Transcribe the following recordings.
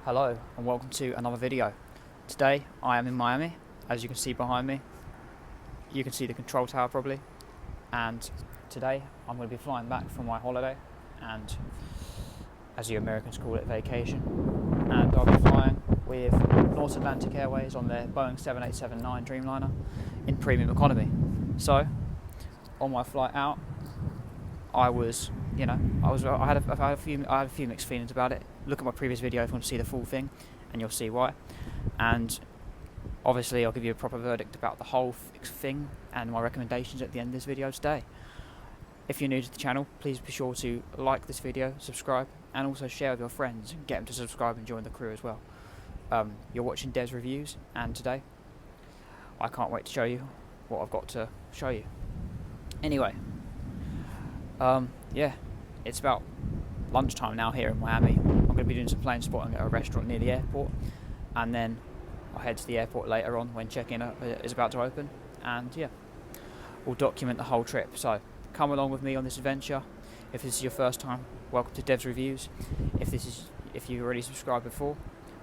Hello and welcome to another video. Today I am in Miami. As you can see behind me, you can see the control tower probably, and today I'm going to be flying back from my holiday, and as you Americans call it, vacation, and I'll be flying with Norse Atlantic Airways on their Boeing 787-9 Dreamliner in premium economy. So on my flight out, I had a few mixed feelings about it. Look at my previous video if you want to see the full thing, and you'll see why. And obviously I'll give you a proper verdict about the whole thing and my recommendations at the end of this video today. If you're new to the channel, please be sure to like this video, subscribe, and also share with your friends and get them to subscribe and join the crew as well. You're watching Dev's Reviews, and today I can't wait to show you what I've got to show you. Anyway, yeah, it's about lunchtime now here in Miami. I'm going to be doing some plane spotting at a restaurant near the airport, and then I'll head to the airport later on when check-in is about to open, and yeah, we'll document the whole trip. So come along with me on this adventure. If this is your first time, welcome to Dev's Reviews. If you've already subscribed before,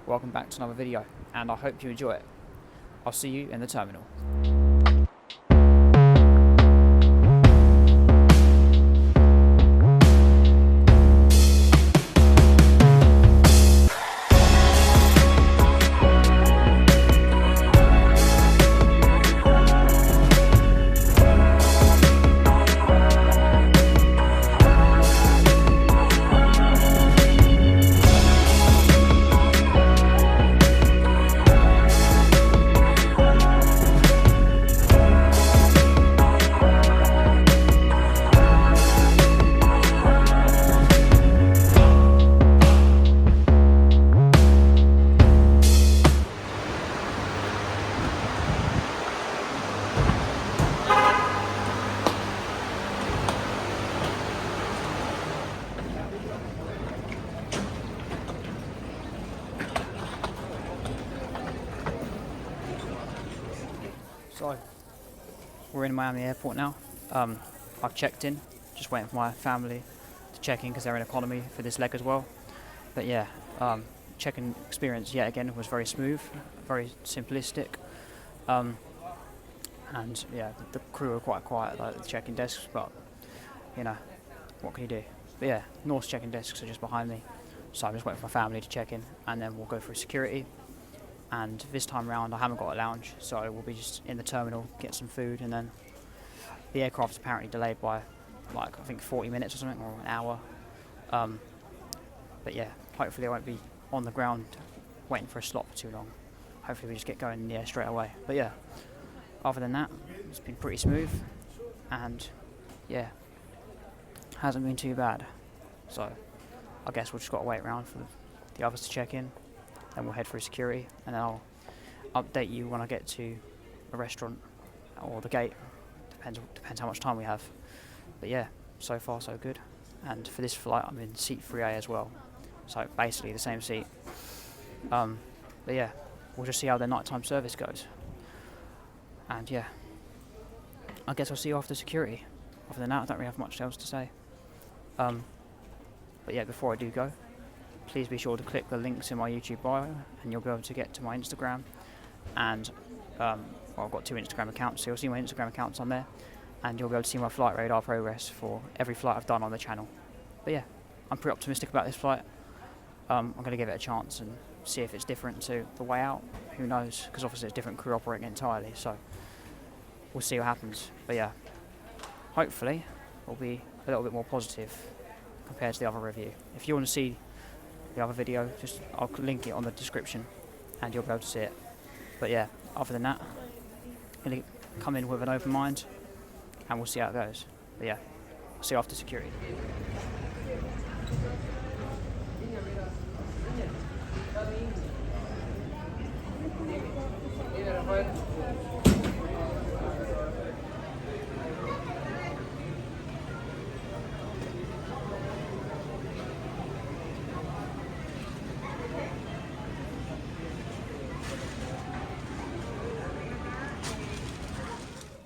welcome back to another video, and I hope you enjoy it. I'll see you in the terminal. So, we're in Miami Airport now. I've checked in, just waiting for my family to check in because they're in economy for this leg as well. But yeah, check-in experience yet again was very smooth, very simplistic, and yeah, the crew were quite quiet like the check-in desks, but you know, what can you do? But yeah, Norse check-in desks are just behind me, so I'm just waiting for my family to check in, and then we'll go through security. And this time round I haven't got a lounge, so we'll be just in the terminal, get some food, and then the aircraft's apparently delayed by like I think 40 minutes or something, or an hour. But yeah, hopefully I won't be on the ground waiting for a slot for too long. Hopefully we just get going in the air straight away. But yeah, other than that, it's been pretty smooth, and yeah, hasn't been too bad. So I guess we've just got to wait around for the others to check in. Then we'll head through security, and then I'll update you when I get to a restaurant or the gate. Depends how much time we have. But yeah, so far so good. And for this flight, I'm in seat 3A as well, so basically the same seat. But yeah, we'll just see how the nighttime service goes. And yeah, I guess I'll see you after security. Other than that, I don't really have much else to say. But yeah, before I do go, please be sure to click the links in my YouTube bio, and you'll be able to get to my Instagram. And well, I've got 2 Instagram accounts, so you'll see my Instagram accounts on there, and you'll be able to see my flight radar progress for every flight I've done on the channel. But yeah, I'm pretty optimistic about this flight. I'm going to give it a chance and see if it's different to the way out. Who knows, because obviously it's different crew operating entirely, so we'll see what happens. But yeah, hopefully it'll be a little bit more positive compared to the other review. If you want to see the other video, I'll link it on the description and you'll be able to see it. But yeah, other than that, I'm going to come in with an open mind and we'll see how it goes. But yeah, I'll see you after security.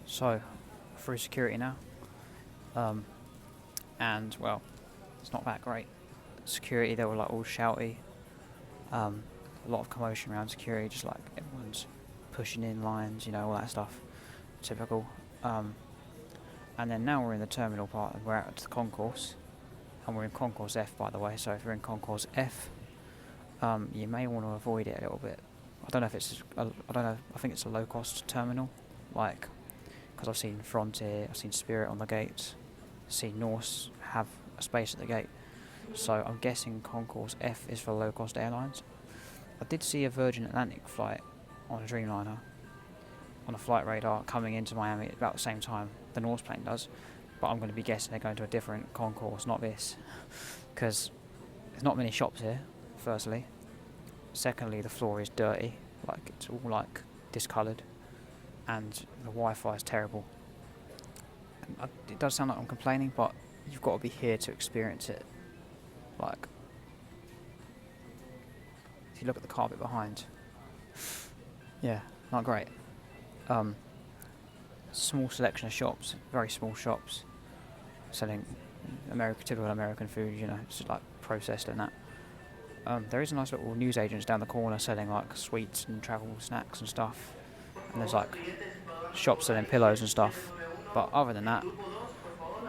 So, through security now, and well, it's not that great. Security, they were like all shouty, A lot of commotion around security, just like everyone's pushing in lines, you know, all that stuff. Typical. And then now we're in the terminal part, and we're out to the concourse. And we're in Concourse F, by the way, so if you're in Concourse F, you may want to avoid it a little bit. I don't know if it's, I don't know, I think it's a low-cost terminal, like, because I've seen Frontier, I've seen Spirit on the gates, I've seen Norse have a space at the gate, so I'm guessing Concourse F is for low-cost airlines. I did see a Virgin Atlantic flight on a Dreamliner, on a flight radar, coming into Miami at about the same time the Norse plane does, but I'm going to be guessing they're going to a different concourse, not this, because there's not many shops here, firstly. Secondly, the floor is dirty, like it's all like discoloured, and the Wi-Fi is terrible. And it does sound like I'm complaining, but you've got to be here to experience it. Like, if you look at the carpet behind, yeah, not great. Small selection of shops, very small shops, selling typical American food, you know, just like processed and that. There is a nice little newsagents down the corner selling like sweets and travel snacks and stuff, and there's like shops selling pillows and stuff. But other than that,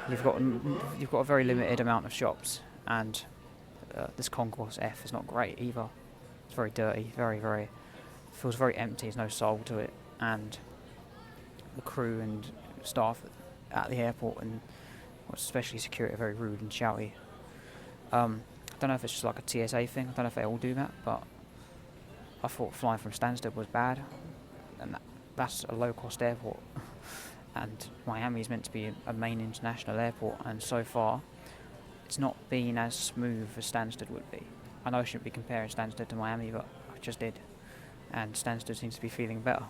you've got a very limited amount of shops, and this Concourse F is not great either. It's very dirty, very feels very empty. There's no soul to it, and the crew and staff at the airport, and especially security, are very rude and shouty. I don't know if it's just like a TSA thing, I don't know if they all do that, but I thought flying from Stansted was bad, and that's a low-cost airport, and Miami is meant to be a main international airport, and so far it's not been as smooth as Stansted would be. I know I shouldn't be comparing Stansted to Miami, but I just did, and Stansted seems to be feeling better.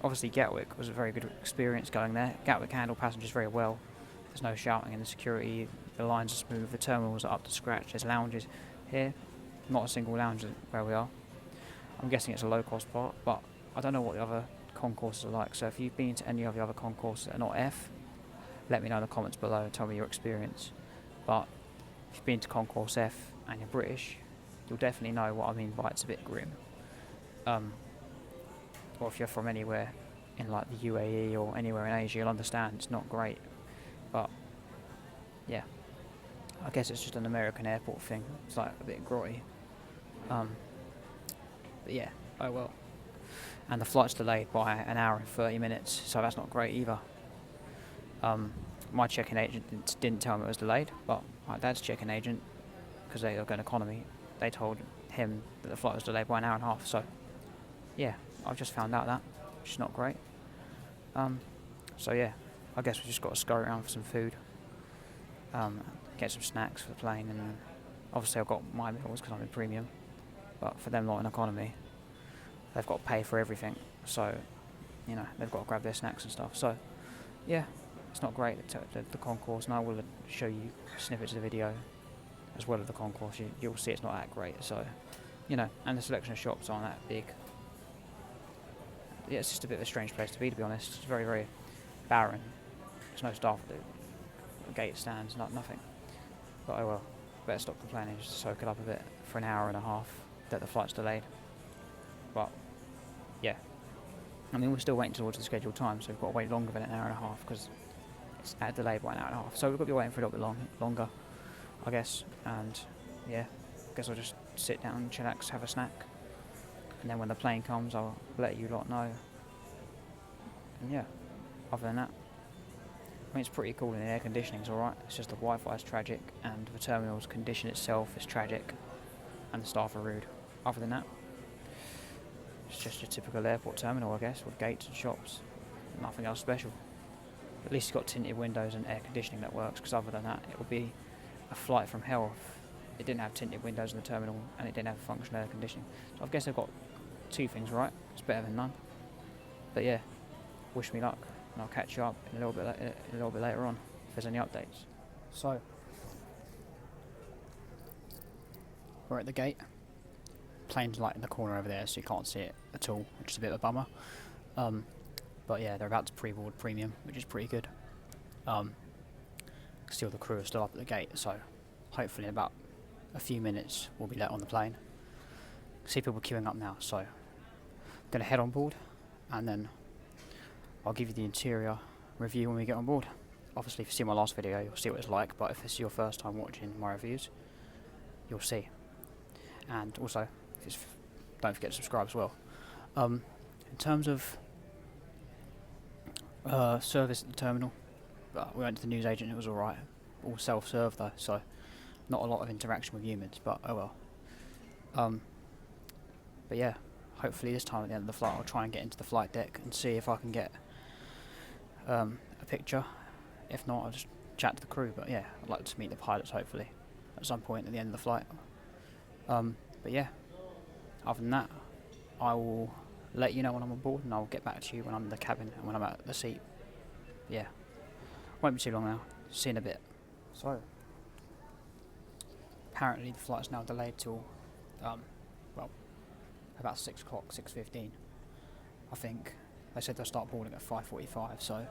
Obviously Gatwick was a very good experience going there. Gatwick handled passengers very well. There's no shouting in the security, the lines are smooth, the terminals are up to scratch, there's lounges. Here, not a single lounge where we are. I'm guessing it's a low cost part, but I don't know what the other concourses are like, so if you've been to any of the other concourses that are not F, let me know in the comments below and tell me your experience. But if you've been to Concourse F and you're British, you'll definitely know what I mean by it's a bit grim. Or if you're from anywhere in like the UAE or anywhere in Asia, you'll understand it's not great. But yeah, I guess it's just an American airport thing. It's like a bit grotty. But yeah, oh well. And the flight's delayed by an hour and 30 minutes, so that's not great either. My check-in agent didn't tell me it was delayed, but my dad's check-in agent, because they are going economy, they told him that the flight was delayed by an hour and a half. So yeah, I've just found out that, which is not great. So yeah, I guess we just got to scurry around for some food, get some snacks for the plane, and obviously I've got my meals because I'm in premium, but for them lot in economy, they've got to pay for everything, so you know, they've got to grab their snacks and stuff. So yeah, it's not great, the concourse, and I will show you snippets of the video as well as the concourse. You'll see it's not that great, so you know, and the selection of shops aren't that big. Yeah, it's just a bit of a strange place to be honest. It's very barren. There's no staff at the gate stands, nothing. But oh well, better stop complaining, just soak it up a bit for an hour and a half that the flight's delayed. But yeah, I mean, we're still waiting towards the scheduled time, so we've got to wait longer than an hour and a half because it's delayed by an hour and a half. So we've got to be waiting for a little bit longer, I guess. And yeah, I guess I'll just sit down, chillax, have a snack, and then when the plane comes, I'll let you lot know. And yeah, other than that, I mean, it's pretty cool, and the air conditioning's alright. It's just the Wi-Fi is tragic, and the terminal's condition itself is tragic, and the staff are rude. Other than that, it's just your typical airport terminal, I guess, with gates and shops. Nothing else special. At least it's got tinted windows and air conditioning that works, because other than that, it would be a flight from hell if it didn't have tinted windows in the terminal and it didn't have functional air conditioning. So I guess they've got two things right. It's better than none. But yeah, wish me luck, and I'll catch you up in a little bit later on if there's any updates. So we're at the gate. Plane's like in the corner over there, so you can't see it at all, which is a bit of a bummer. But yeah, they're about to pre-board premium, which is pretty good. Still, the crew are still up at the gate, so hopefully in about a few minutes we'll be let on the plane. see people queuing up now, so I'm going to head on board, and then I'll give you the interior review when we get on board. Obviously, if you see my last video, you'll see what it's like, but if this is your first time watching my reviews, you'll see. And also, don't forget to subscribe as well. In terms of service at the terminal, we went to the newsagent, it was alright. All self-serve though, so not a lot of interaction with humans, but oh well. But yeah, hopefully this time at the end of the flight I'll try and get into the flight deck and see if I can get a picture. If not, I'll just chat to the crew, but yeah, I'd like to meet the pilots hopefully at some point at the end of the flight. But yeah, other than that, I will let you know when I'm on board, and I'll get back to you when I'm in the cabin and when I'm at the seat. Yeah, won't be too long now, see you in a bit. So, apparently the flight's now delayed till, well, about 6 o'clock, 6:15. I think they said they'll start boarding at 5:45, so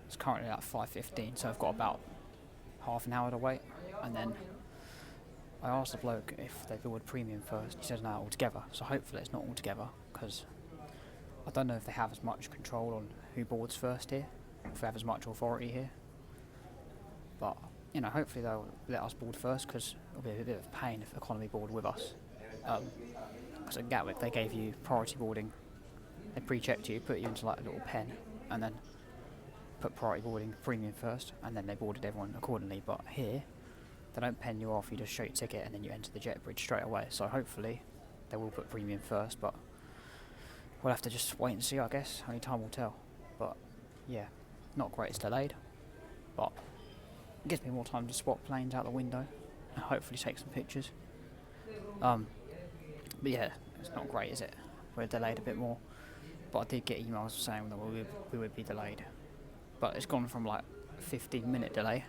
it's currently at 5:15, so I've got about half an hour to wait. And then I asked the bloke if they board premium first. He says no, altogether, so hopefully it's not altogether, because I don't know if they have as much control on who boards first here, if they have as much authority here. But, you know, hopefully they'll let us board first, because it'll be a bit of a pain if economy board with us. Because at Gatwick they gave you priority boarding. They pre-checked you, put you into like a little pen, and then put priority boarding premium first, and then they boarded everyone accordingly. But here, they don't pen you off, you just show your ticket and then you enter the jet bridge straight away. So hopefully they will put premium first, but we'll have to just wait and see, I guess. Only time will tell. But yeah, not great it's delayed, but it gives me more time to spot planes out the window and hopefully take some pictures. But yeah, it's not great, is it? We're delayed a bit more, but I did get emails saying that we would be delayed. But it's gone from like 15-minute delay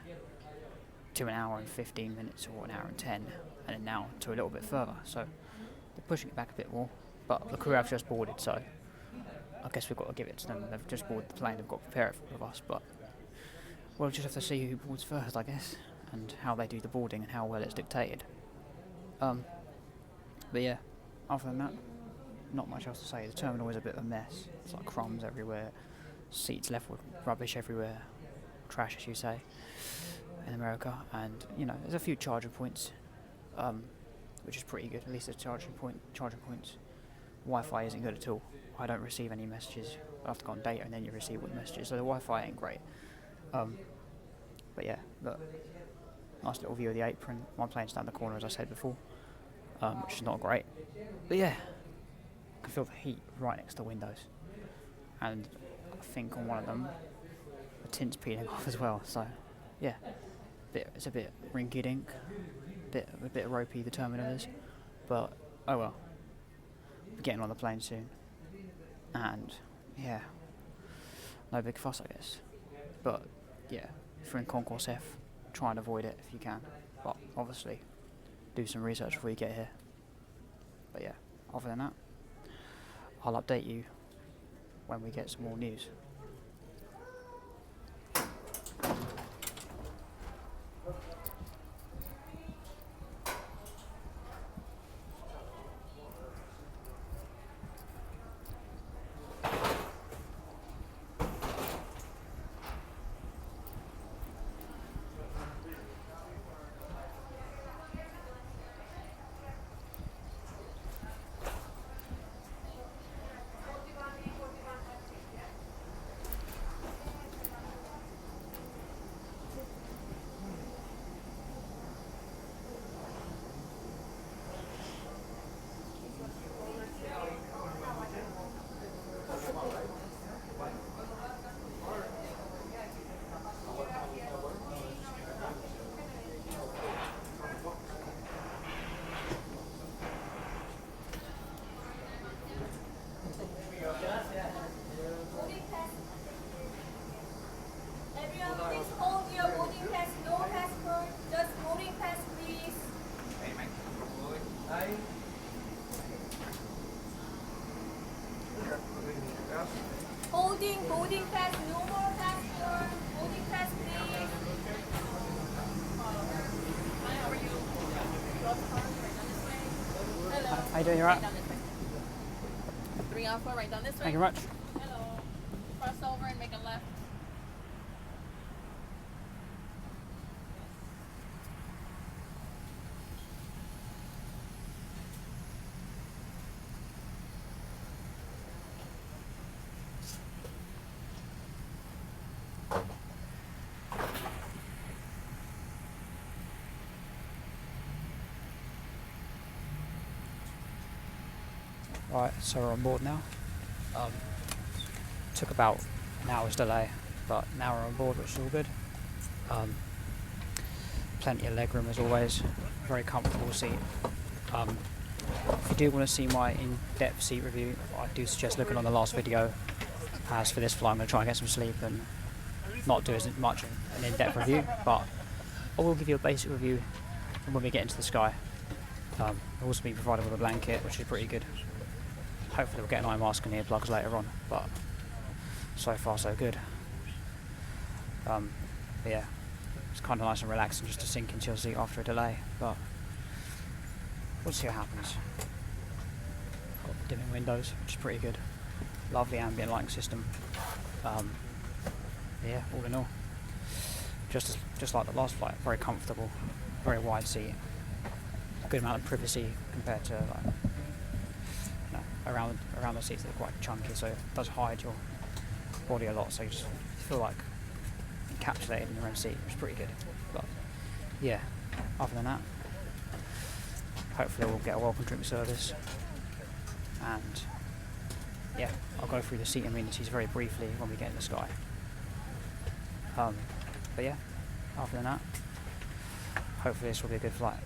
to an hour and 15 minutes or an hour and 10, and then now to a little bit further. So they're pushing it back a bit more, but the crew have just boarded, so I guess we've got to give it to them. They've just boarded the plane, they've got to prepare it for us, but we'll just have to see who boards first, I guess, and how they do the boarding and how well it's dictated. But yeah, other than that, not much else to say. The terminal is a bit of a mess. It's like crumbs everywhere, seats left with rubbish everywhere, trash as you say in America, and you know, there's a few charging points, which is pretty good. At least there's charging points. Wi-Fi isn't good at all. I don't receive any messages. I have to go on data and then you receive all the messages, so the Wi-Fi ain't great. But yeah, look, nice little view of the apron. My plane's down the corner, as I said before, which is not great. But yeah, I can feel the heat right next to the windows, and I think on one of them the tint's peeling off as well. So yeah, it's a bit rinky-dink, a bit ropey, the terminal is, but oh well. We're getting on the plane soon, and yeah, no big fuss, I guess. But yeah, if you're in Concourse F, try and avoid it if you can, but obviously do some research before you get here. But yeah, other than that, I'll update you when we get some more news. you doing? You alright? Right down this way. 3 on 4, right down this way. Thank you very much. Hello. Cross over and make a left. Right, so we're on board now. Took about an hour's delay, but now we're on board, which is all good. Plenty of legroom as always, very comfortable seat. If you do want to see my in-depth seat review, I do suggest looking on the last video. As for this flight, I'm going to try and get some sleep and not do as much an in-depth review, but I will give you a basic review when we get into the sky. I'll also be provided with a blanket, which is pretty good. Hopefully we'll get an eye mask and earplugs later on, but so far so good. But yeah, it's kind of nice and relaxing just to sink into your seat after a delay, but we'll see what happens. Got the dimming windows, which is pretty good. Lovely ambient lighting system. Yeah, all in all, just like the last flight, very comfortable, very wide seat, good amount of privacy compared to like, around the seats that are quite chunky, so it does hide your body a lot, so you just feel like encapsulated in your own seat, which is pretty good. But yeah, other than that, hopefully we'll get a welcome drink service, and yeah, I'll go through the seat amenities very briefly when we get in the sky. But yeah, other than that, hopefully this will be a good flight.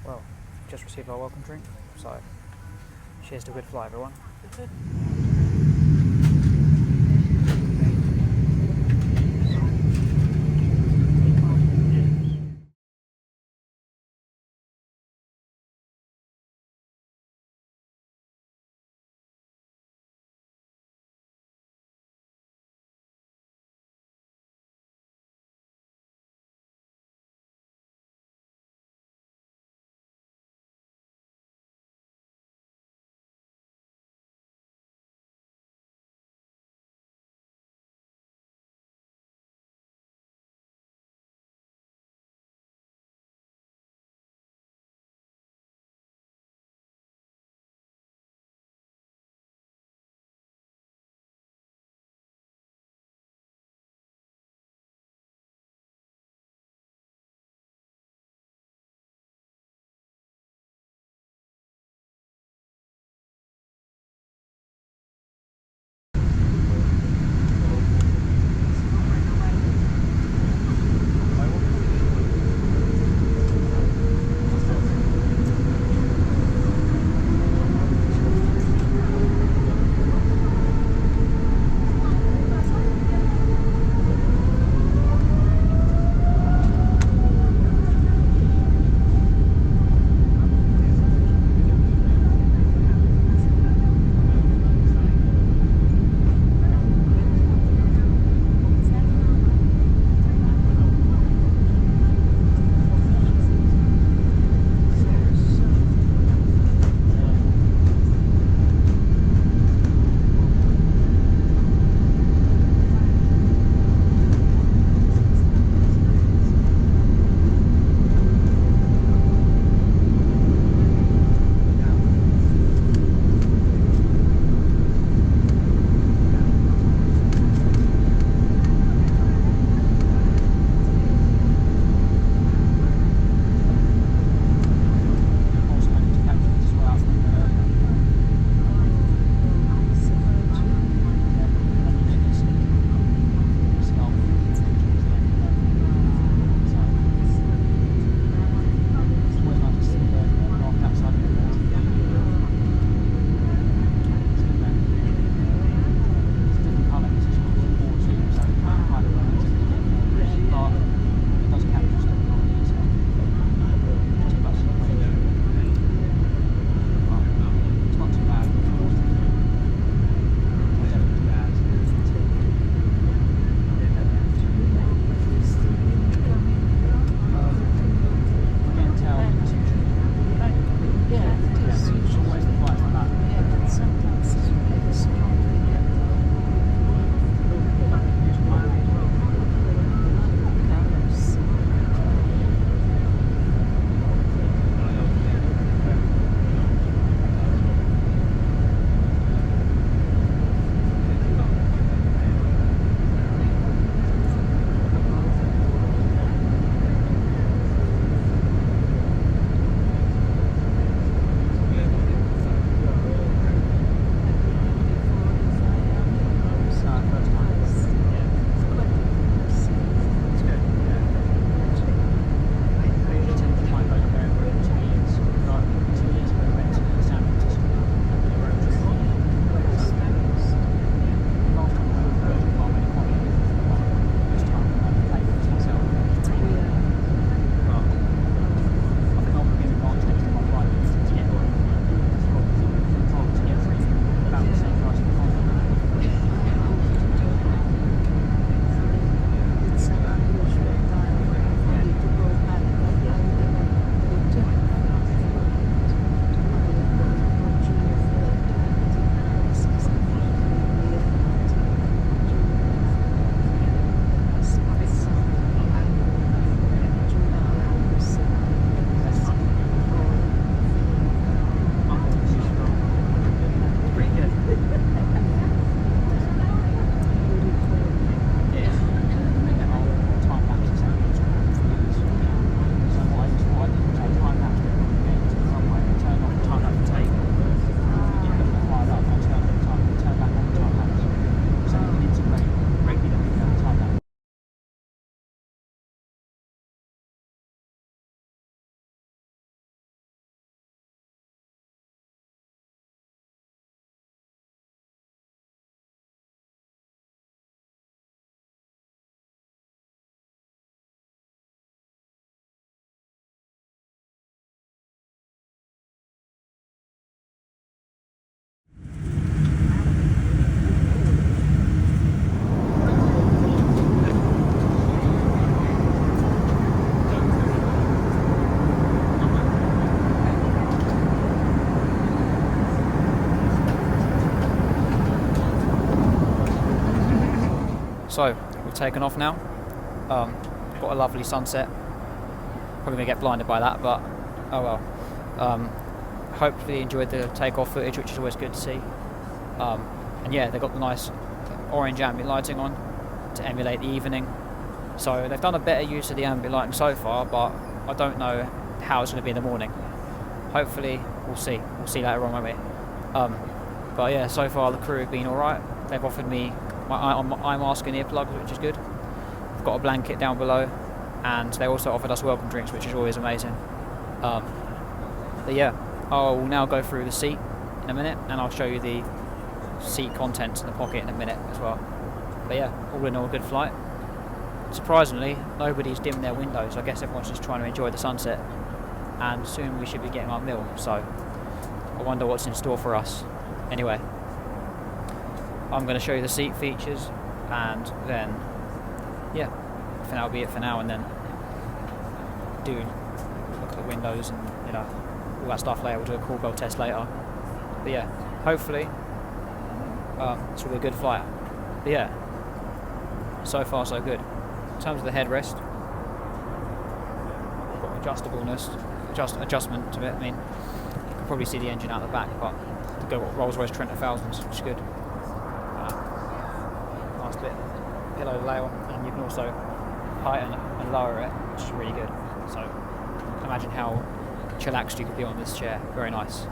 Well, just received our welcome drink, so cheers to a good flight, everyone. So we've taken off now. Got a lovely sunset. Probably gonna get blinded by that, but oh well. Hopefully you enjoyed the takeoff footage, which is always good to see. And yeah, they've got the nice orange ambient lighting on to emulate the evening. So they've done a better use of the ambient lighting so far, but I don't know how it's going to be in the morning. Hopefully we'll see. We'll see later on, won't we? But yeah, so far the crew have been alright. They've offered me my eye mask and earplugs, which is good. I've got a blanket down below, and they also offered us welcome drinks, which is always amazing. But yeah, I'll now go through the seat in a minute, and I'll show you the seat contents in the pocket in a minute as well. But yeah, all in all, a good flight. Surprisingly, nobody's dimmed their windows. I guess everyone's just trying to enjoy the sunset, and soon we should be getting our meal, so I wonder what's in store for us. Anyway, I'm going to show you the seat features, and then yeah, I think that'll be it for now, and then do look at the windows and, you know, all that stuff later. We'll do a call bell test later. But yeah, hopefully this will be a good flight. But yeah, so far so good. In terms of the headrest, got adjustment to it. I mean, you can probably see the engine out the back, but the go Rolls-Royce Trent 1000s, which is good. Nice bit pillow to lay on, and you can also heighten and lower it, which is really good. So imagine how chillaxed you could be on this chair. Very nice.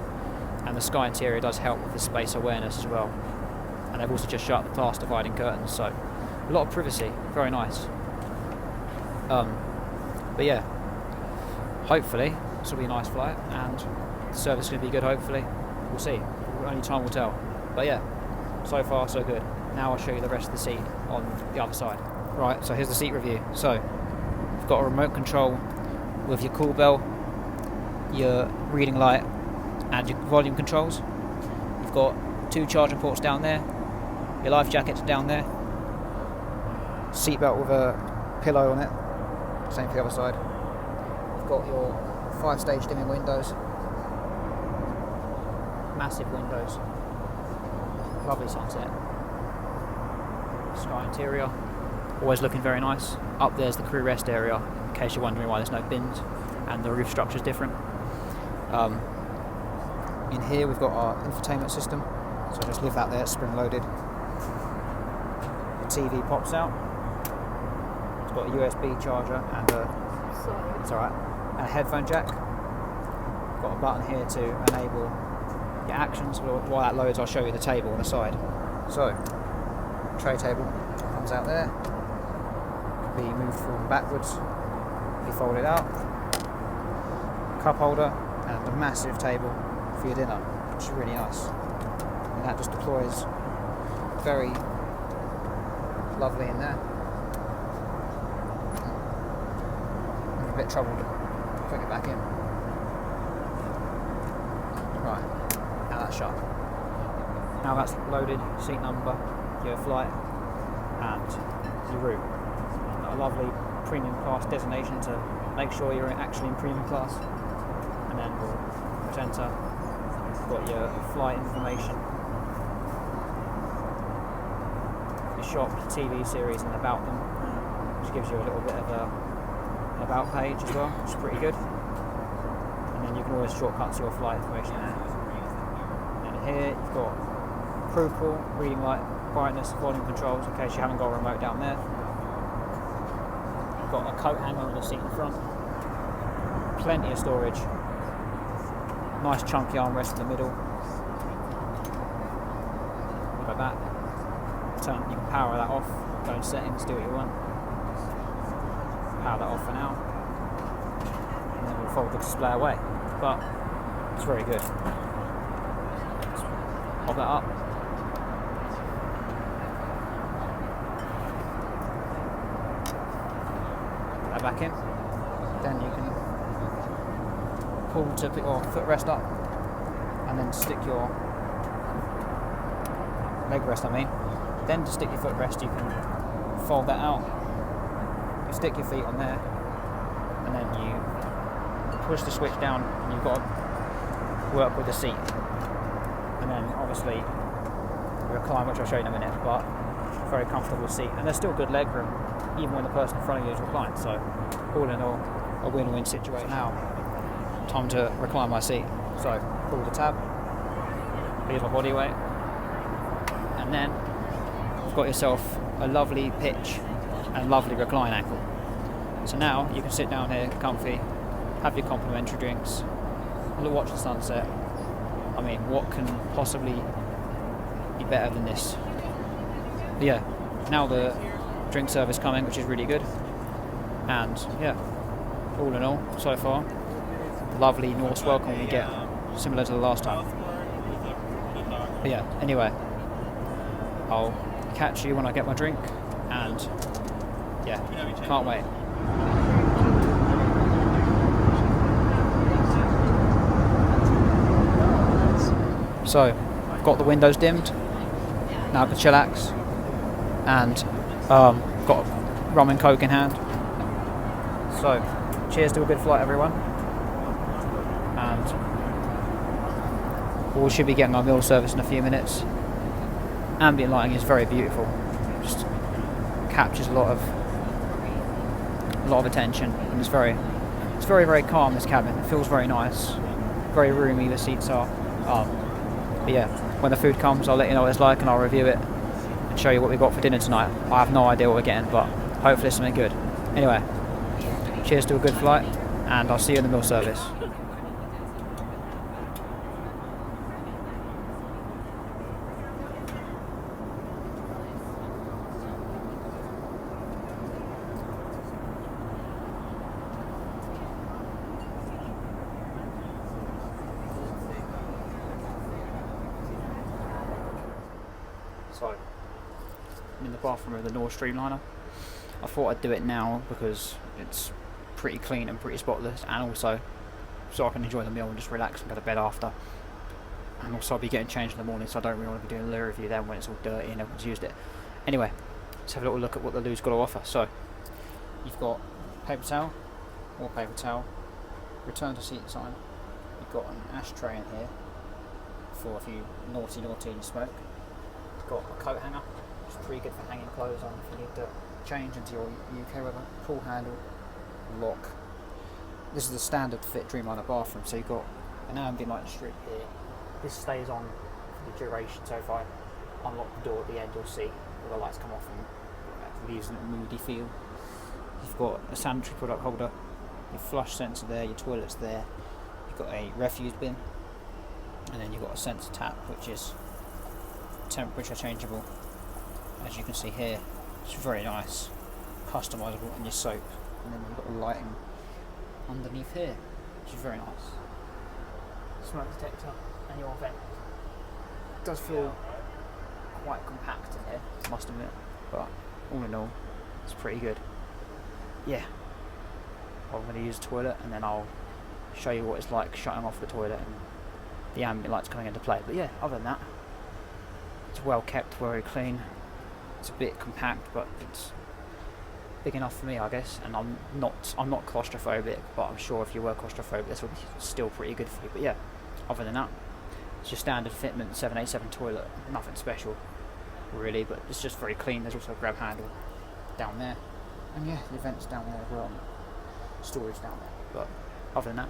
And the sky interior does help with the space awareness as well. And they've also just shut the glass dividing curtains, so a lot of privacy. Very nice. But yeah, hopefully this will be a nice flight, and the service is going to be good. Hopefully, we'll see. Only time will tell. But yeah, so far so good. Now I'll show you the rest of the seat on the other side. Right, so here's the seat review. So you've got a remote control with your call bell, your reading light, and your volume controls. You've got 2 charging ports down there, your life jacket's down there, seatbelt with a pillow on it, same for the other side. You've got your 5-stage dimming windows, massive windows, lovely sunset, sky interior, always looking very nice. Up there's the crew rest area, in case you're wondering why there's no bins, and the roof structure is different. In here we've got our infotainment system, so just leave that there, spring loaded. The TV pops out. It's got a USB charger and a headphone jack. Got a button here to enable your actions. While that loads, I'll show you the table on the side. So, tray table comes out there. Can be moved forward and backwards if you fold it out. Cup holder and a massive table for your dinner, which is really nice. And that just deploys very lovely in there. I'm a bit troubled putting it back in. Right, now that's shut. Now that's loaded, seat number, your flight, and your route. A lovely premium class designation to make sure you're actually in premium class. And then we'll press enter. Got your flight information, your shop, your TV series, and about them, which gives you a little bit of an about page as well, which is pretty good. And then you can always shortcut to your flight information there. And here you've got crew call, reading light, brightness, volume controls, in case you haven't got a remote down there. You've got a coat hanger on the seat in the front, plenty of storage. Nice chunky armrest in the middle. Like that. You can power that off, go in settings, do what you want. Power that off for now. And then we'll fold the display away. But it's very good. Just pop that up. Put that back in. Then you can pull to put your footrest up, and then stick your leg rest, Then to stick your footrest, you can fold that out. You stick your feet on there, and then you push the switch down, and you've got to work with the seat. And then obviously you recline, which I'll show you in a minute, but very comfortable seat, and there's still good leg room even when the person in front of you is reclined. So all in all, a win-win situation. Now, time to recline my seat. So pull the tab, here's my body weight, and then you've got yourself a lovely pitch and lovely recline angle. So now you can sit down here comfy, have your complimentary drinks, and watch the sunset. I mean, what can possibly be better than this? But yeah, now the drink service coming, which is really good. And yeah, all in all, so far, lovely Norse welcome we get, similar to the last time. But yeah, anyway, I'll catch you when I get my drink, and yeah, can't wait. So, I've got the windows dimmed, now I can chillax, and got rum and coke in hand. So, cheers to a good flight, everyone. And we should be getting our meal service in a few minutes. Ambient lighting is very beautiful. Just captures a lot of attention, and it's very calm. This cabin, it feels very nice, very roomy. The seats are. But yeah, when the food comes, I'll let you know what it's like, and I'll review it and show you what we got for dinner tonight. I have no idea what we're getting, but hopefully it's something good. Anyway, cheers to a good flight, and I'll see you in the meal service. So, I'm in the bathroom of the Norse Dreamliner. I thought I'd do it now because it's pretty clean and pretty spotless, and also so I can enjoy the meal and just relax and go to bed after. And also I'll be getting changed in the morning, so I don't really want to be doing a loo review then when it's all dirty and everyone's used it. Anyway, let's have a little look at what the loo's got to offer. So, you've got paper towel, more paper towel, return to seat sign. You've got an ashtray in here for if you naughty smoke. Got a coat hanger, which is pretty good for hanging clothes on if you need to change into your UK weather. Pull handle, lock. This is the standard fit Dreamliner bathroom, so you've got an ambient light strip here. This stays on for the duration, so if I unlock the door at the end, you'll see all the lights come off and it leaves a moody feel. You've got a sanitary product holder, your flush sensor there, your toilet's there. You've got a refuse bin, and then you've got a sensor tap, which is temperature changeable, as you can see here. It's very nice, customizable, and your soap, and then you've got the lighting underneath here, which is very nice. Smoke detector and your vent. It does feel quite compact in here, I must admit, but all in all, it's pretty good. Yeah, I'm going to use the toilet, and then I'll show you what it's like shutting off the toilet and the ambient lights coming into play. But yeah, other than that, it's well kept, very clean. It's a bit compact, but it's big enough for me, I guess. And I'm not claustrophobic, but I'm sure if you were claustrophobic, this would be still pretty good for you. But yeah, other than that, it's your standard fitment 787 toilet. Nothing special, really, but it's just very clean. There's also a grab handle down there, and yeah, the vent's down there as well. Storage down there. But other than that,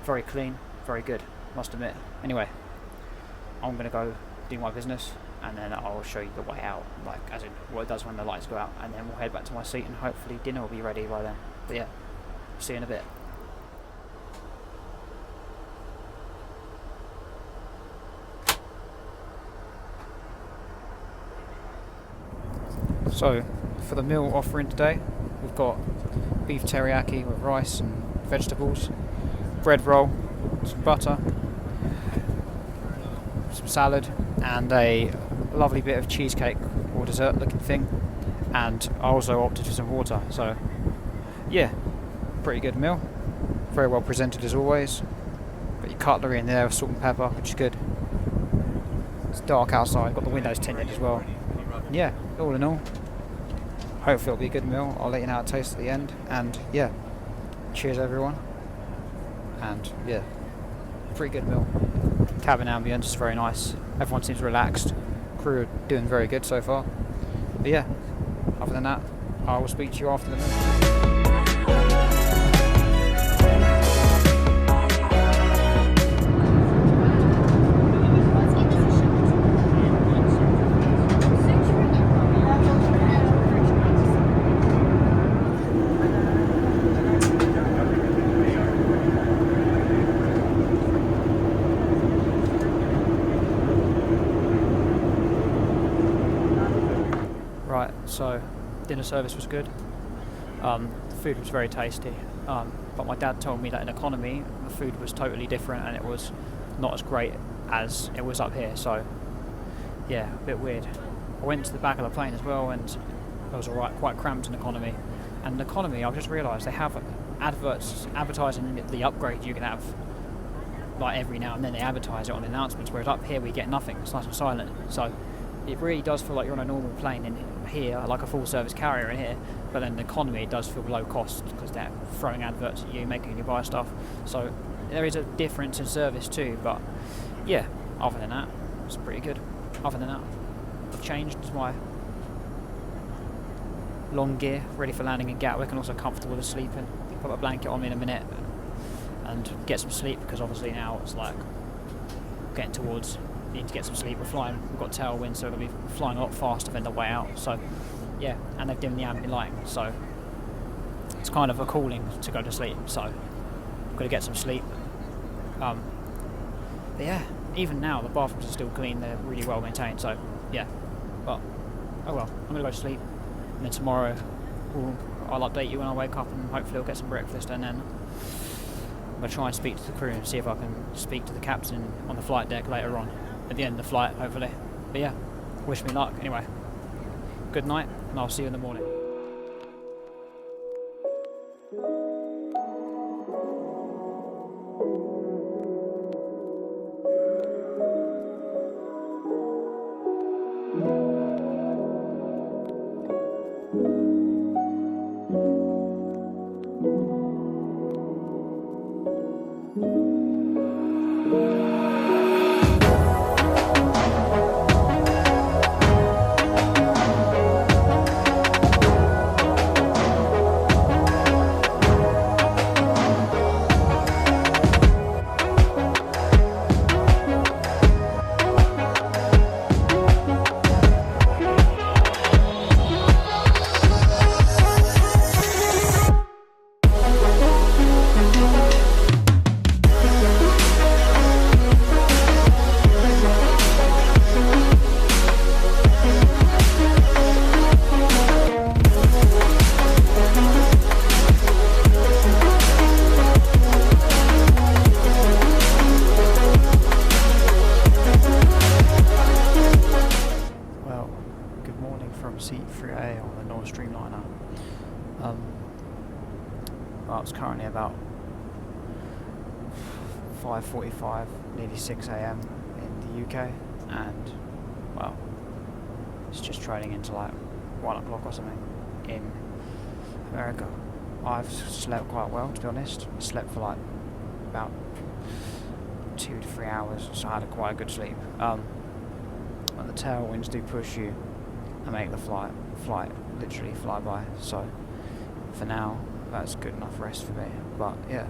very clean, very good, must admit. Anyway, I'm gonna go do my business, and then I'll show you the way out, like as in what it does when the lights go out, and then we'll head back to my seat, and hopefully dinner will be ready by then. But yeah, see you in a bit. So, for the meal offering today, we've got beef teriyaki with rice and vegetables, bread roll, some butter, some salad, and a lovely bit of cheesecake or dessert looking thing, and I also opted for some water. So yeah, pretty good meal, very well presented as always. Got your cutlery in there with salt and pepper, which is good. It's dark outside, got the windows tinted as well. Yeah, all in all, hopefully it'll be a good meal. I'll let you know how it tastes at the end, and yeah, cheers everyone. And yeah, pretty good meal. Cabin ambience is very nice. Everyone seems relaxed. Crew are doing very good so far. But yeah, other than that, I will speak to you after the move. Right, so dinner service was good. The food was very tasty, but my dad told me that in economy the food was totally different and it was not as great as it was up here. So yeah, a bit weird. I went to the back of the plane as well, and it was alright, quite cramped in economy. And in economy, I've just realised they have adverts advertising the upgrade you can have. Like every now and then they advertise it on the announcements, whereas up here we get nothing. It's nice and silent. So it really does feel like you're on a normal plane in here, like a full service carrier in here, but then the economy it does feel low cost because they're throwing adverts at you, making you buy stuff. So there is a difference in service too, but yeah, other than that, it's pretty good. Other than that, I've changed my long gear, ready for landing in Gatwick and also comfortable to sleep in. Put a blanket on me in a minute and get some sleep, because obviously now it's like getting towards, you need to get some sleep. We've got tailwind, so it'll be flying a lot faster than the way out. So yeah, and they've dimmed the ambient lighting, so it's kind of a calling to go to sleep. So I've got to get some sleep. But yeah, even now the bathrooms are still clean. They're really well maintained. So yeah, but oh well, I'm gonna go to sleep, and then tomorrow I'll update you when I wake up, and hopefully I'll get some breakfast, and then I'm gonna try and speak to the crew and see if I can speak to the captain on the flight deck later on at the end of the flight, hopefully. But yeah, wish me luck. Anyway, good night, and I'll see you in the morning. Norse Dreamliner. Well, it's currently about 5:45, nearly 6 AM in the UK, and well, it's just trading into like 1 o'clock or something in America. I've slept quite well, to be honest. I slept for like about 2 to 3 hours, so I had quite a good sleep. When the tailwinds do push you and make the flight literally fly by, so for now that's good enough rest for me. But yeah,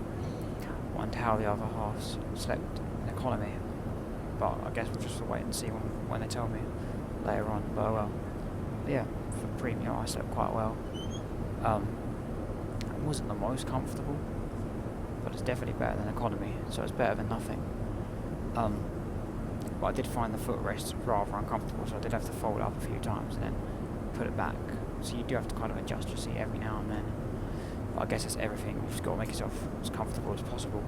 I wonder how the other halves slept in economy, but I guess we'll just wait and see when they tell me later on. But oh well. But yeah, for premium I slept quite well. It wasn't the most comfortable, but it's definitely better than economy, so it's better than nothing. But I did find the footrest rather uncomfortable, so I did have to fold it up a few times and then put it back. So you do have to kind of adjust your seat every now and then. But I guess that's everything. You've just got to make yourself as comfortable as possible.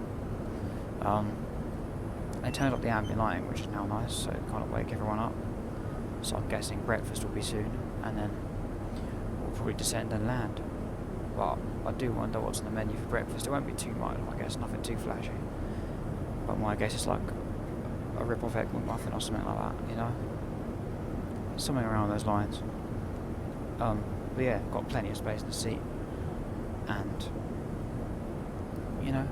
They turned up the ambient lighting, which is now nice, so it kind of wake everyone up. So I'm guessing breakfast will be soon, and then we'll probably descend and land. But I do wonder what's on the menu for breakfast. It won't be too much, I guess, nothing too flashy. But my guess is like a rip-off egg McMuffin or something like that, you know? Something around those lines. But yeah, got plenty of space in the seat. And, you know,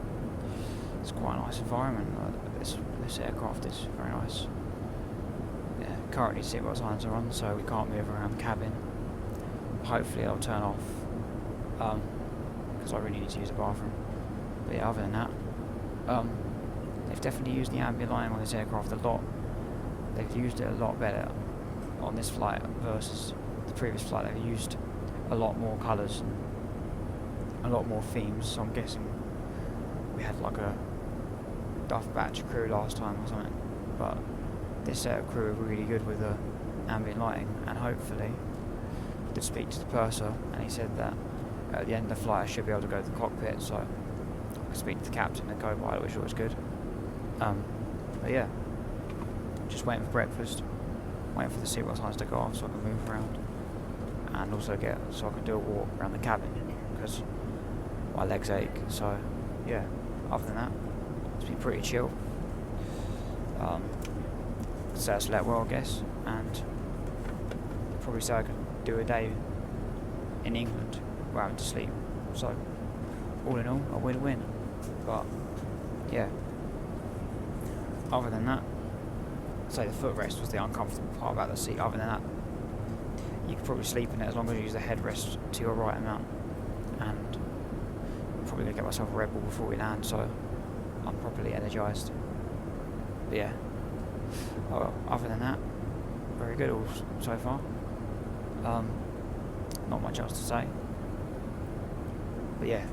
it's quite a nice environment. This aircraft is very nice. Yeah, currently seatbelt signs are on, so we can't move around the cabin. hopefully it'll turn off, because I really need to use the bathroom. But yeah, other than that, they've definitely used the ambient lighting on this aircraft a lot. They've used it a lot better on this flight versus the previous flight. They've used a lot more colours and a lot more themes, so I'm guessing we had like a duff batch of crew last time or something, but this set of crew are really good with the ambient lighting, and hopefully I did speak to the purser and he said that at the end of the flight I should be able to go to the cockpit, so I can speak to the captain and co-pilot, which is always good. But yeah, just waiting for breakfast, waiting for the seatbelt signs to go off so I can move around, and also so I can do a walk around the cabin because my legs ache. So yeah, other than that, it's been pretty chill. So I slept well, I guess, and probably say I could do a day in England without having to sleep. So all in all, a win-win. But yeah, other than that, I'd say the footrest was the uncomfortable part about the seat. Other than that, you could probably sleep in it as long as you use the headrest to your right amount. And I'm probably going to get myself a Red Bull before we land, so I'm properly energised. But yeah, oh well, other than that, very good all so far. Not much else to say. But yeah,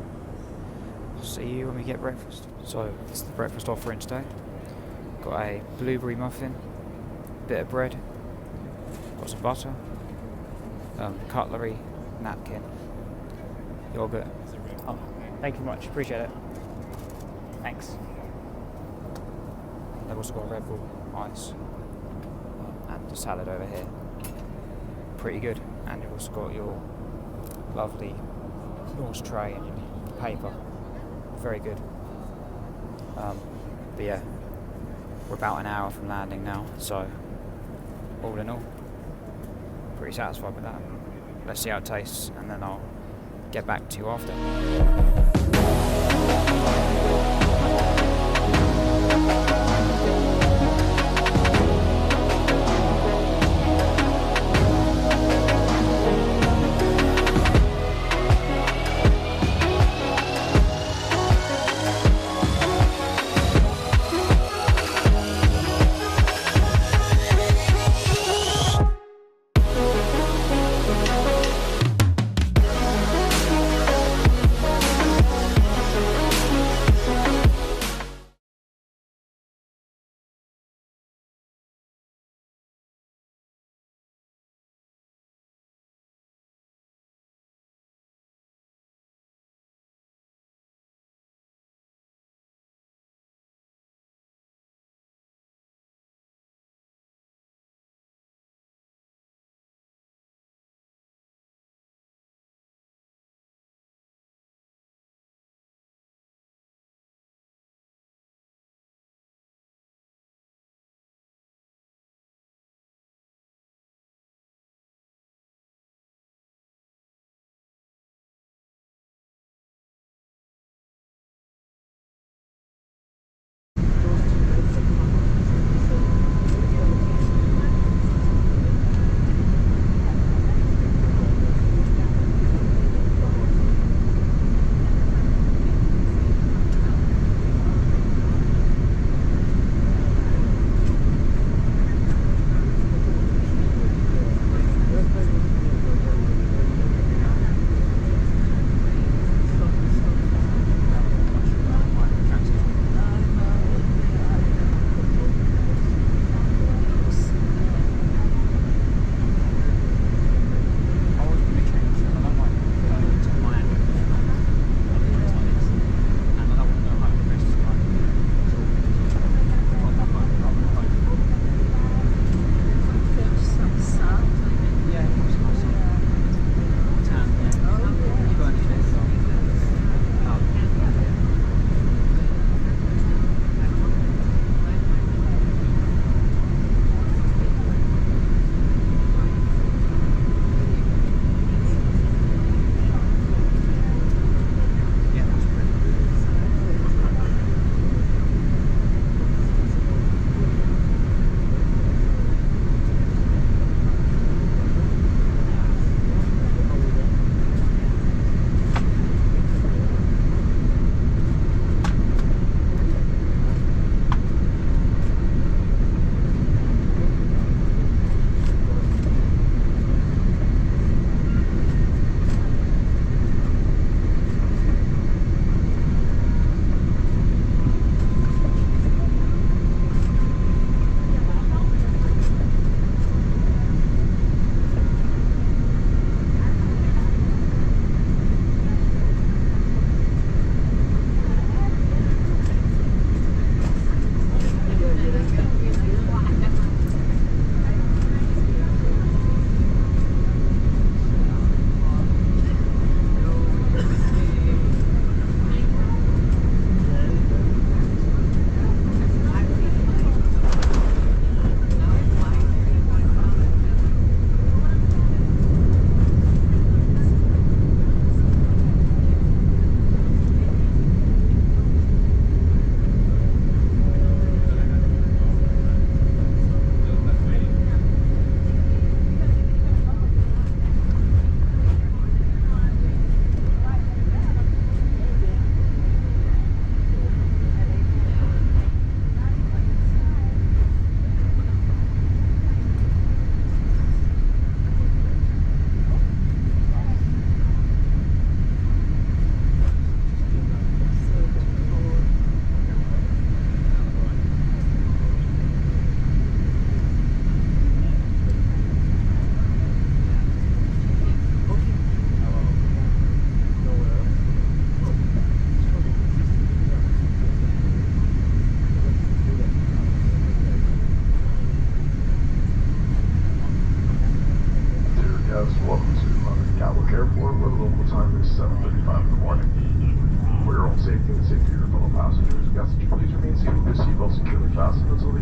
I'll see you when we get breakfast. So this is the breakfast offering today. Got a blueberry muffin, bit of bread, got some butter, cutlery, napkin, yogurt. Oh, thank you very much, appreciate it. Thanks. They've also got a Red Bull, ice, and a salad over here. Pretty good. And you've also got your lovely Norse tray and your paper. Very good. But yeah, we're about an hour from landing now, so all in all, pretty satisfied with that. Let's see how it tastes, and then I'll get back to you after.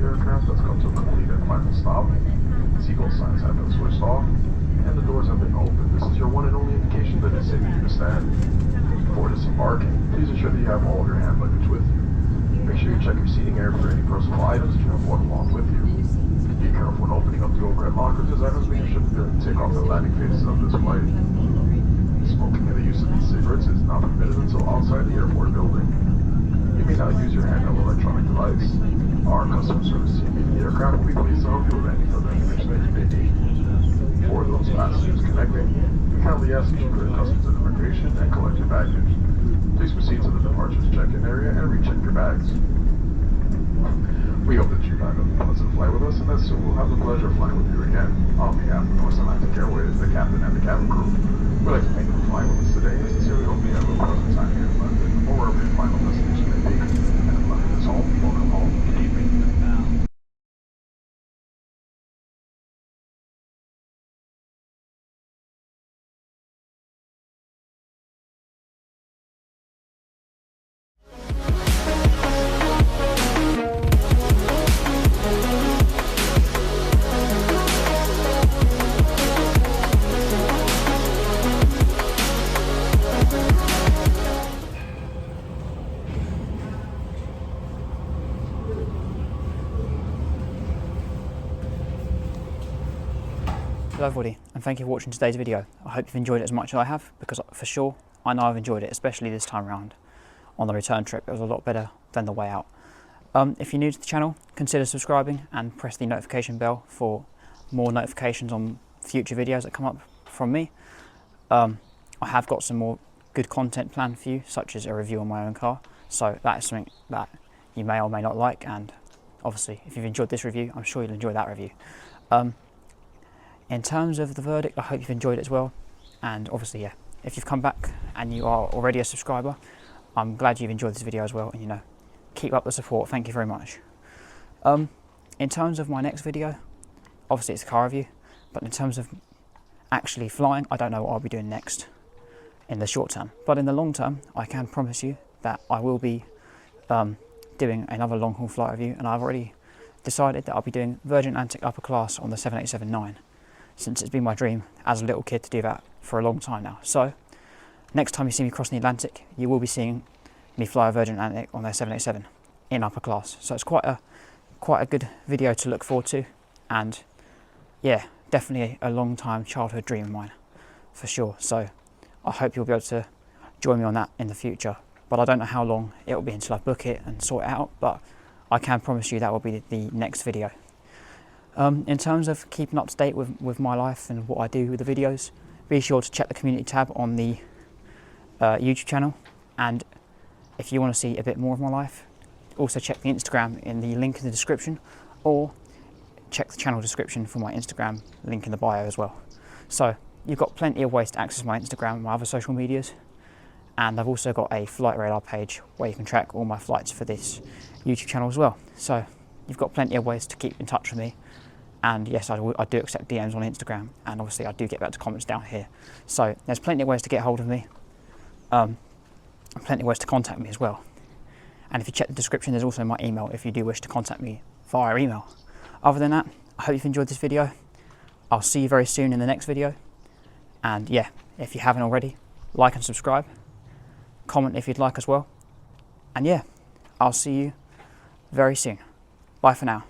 the aircraft has come to a complete and final stop. Seagull signs have been switched off, and the doors have been opened. This is your one and only indication that it's safe for you to stand. Before disembarking, please ensure that you have all of your hand luggage with you. Make sure you check your seating area for any personal items that you have brought along with you. Be careful when opening up the overhead lockers, as items may be shipped during the takeoff and landing phases of this flight. Smoking and the use of these cigarettes is not permitted until outside the airport building. You may not use your handheld electronic device. Our customer service team in the aircraft will be pleased to help you with any further information that you may need. For those passengers connecting, we kindly ask that you clear customs and immigration and collect your baggage. Please proceed to the departures check-in area and recheck your bags. We hope that you've had a pleasant flight with us, and that soon we'll have the pleasure of flying with you again. On behalf of Norse Atlantic Airways, the captain and the cabin crew, we'd like to thank you for flying with us today, and sincerely hope you have a pleasant time here in London, or wherever your final destination may be. And if London is home, welcome home. Good evening. Hello everybody, and thank you for watching today's video. I hope you've enjoyed it as much as I have, because for sure I know I've enjoyed it, especially this time around on the return trip. It was a lot better than the way out. If you're new to the channel, consider subscribing and press the notification bell for more notifications on future videos that come up from me. I have got some more good content planned for you, such as a review on my own car, so that is something that you may or may not like, and obviously if you've enjoyed this review, I'm sure you'll enjoy that review. In terms of the verdict, I hope you've enjoyed it as well, and obviously, yeah, if you've come back and you are already a subscriber, I'm glad you've enjoyed this video as well, and you know, keep up the support. Thank you very much. In terms of my next video, obviously it's a car review, but in terms of actually flying, I don't know what I'll be doing next in the short term, but in the long term, I can promise you that I will be doing another long haul flight review, and I've already decided that I'll be doing Virgin Atlantic upper class on the 787-9. Since it's been my dream as a little kid to do that for a long time now. So next time you see me crossing the Atlantic, you will be seeing me fly a Virgin Atlantic on their 787 in upper class. So it's quite a good video to look forward to, and yeah, definitely a long time childhood dream of mine for sure. So I hope you'll be able to join me on that in the future, but I don't know how long it will be until I book it and sort it out, but I can promise you that will be the next video. In terms of keeping up to date with my life and what I do with the videos, be sure to check the community tab on the YouTube channel, and if you want to see a bit more of my life, also check the Instagram in the link in the description, or check the channel description for my Instagram link in the bio as well. So you've got plenty of ways to access my Instagram and my other social medias, and I've also got a flight radar page where you can track all my flights for this YouTube channel as well. So you've got plenty of ways to keep in touch with me. And yes, I do accept DMs on Instagram, and obviously I do get back to comments down here. So there's plenty of ways to get hold of me, and plenty of ways to contact me as well. And if you check the description, there's also my email if you do wish to contact me via email. Other than that, I hope you've enjoyed this video. I'll see you very soon in the next video. And yeah, if you haven't already, like and subscribe. Comment if you'd like as well. And yeah, I'll see you very soon. Bye for now.